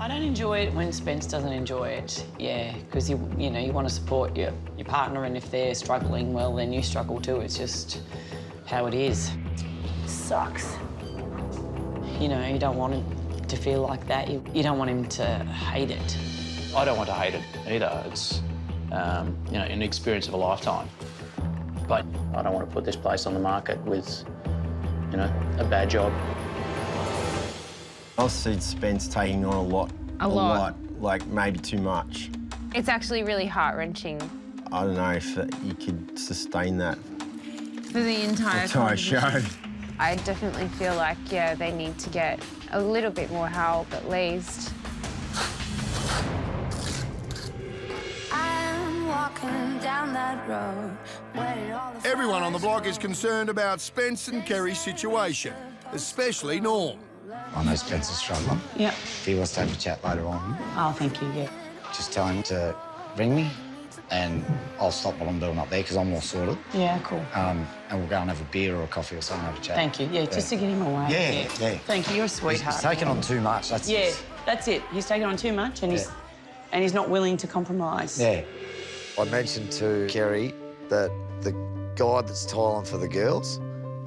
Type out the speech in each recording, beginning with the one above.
I don't enjoy it when Spence doesn't enjoy it, yeah, because you know, you want to support your partner, and if they're struggling, well, then you struggle too. It's just how it is. Sucks. You know, you don't want him to feel like that. You don't want him to hate it. I don't want to hate it either. It's, you know, an experience of a lifetime. But I don't want to put this place on the market with, you know, a bad job. I've seen Spence taking on a lot. A lot. Like, maybe too much. It's actually really heart-wrenching. I don't know if you could sustain that For the entire show. I definitely feel like, yeah, they need to get a little bit more help, at least. I'm walking down that road. Everyone on the block is concerned about Spence and Kerry's situation, especially Norm. I know Spence is struggling. Yep. If he wants to have a chat later on, Oh, thank you, yeah. just tell him to ring me and I'll stop what I'm doing up there because I'm all sorted. Yeah, cool. And we'll go and have a beer or a coffee or something, have a chat. Thank you, yeah, just to get him away. Yeah. Thank you, you're a sweetheart. He's taken on too much. That's That's it. He's taken on too much and he's not willing to compromise. Yeah. I mentioned to Kerry that the guy that's tiling for the girls,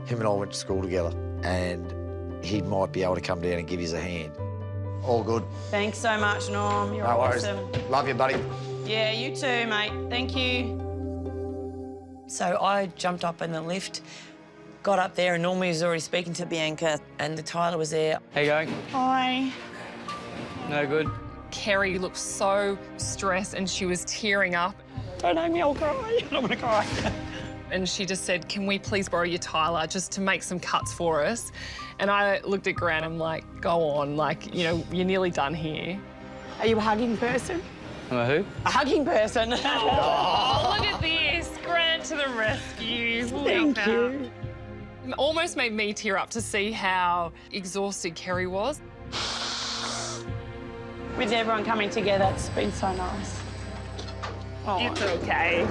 him and I went to school together, and he might be able to come down and give us a hand. All good. Thanks so much, Norm. You're No worries. awesome. Love you, buddy. Yeah, you too, mate. Thank you. So I jumped up in the lift, got up there, and Norm was already speaking to Bianca, and the Tyler was there. How you going? Hi. No good? Kerry looked so stressed and she was tearing up. Don't make me, I'll cry. I don't want to cry. And she just said, can we please borrow your Tyler just to make some cuts for us? And I looked at Grant and I'm like, go on, like, you know, you're nearly done here. Are you a hugging person? Am I who? A hugging person. Oh, look at this. Grant to the rescue. Thank you. Almost made me tear up to see how exhausted Kerry was. With everyone coming together, it's been so nice. Oh. It's okay.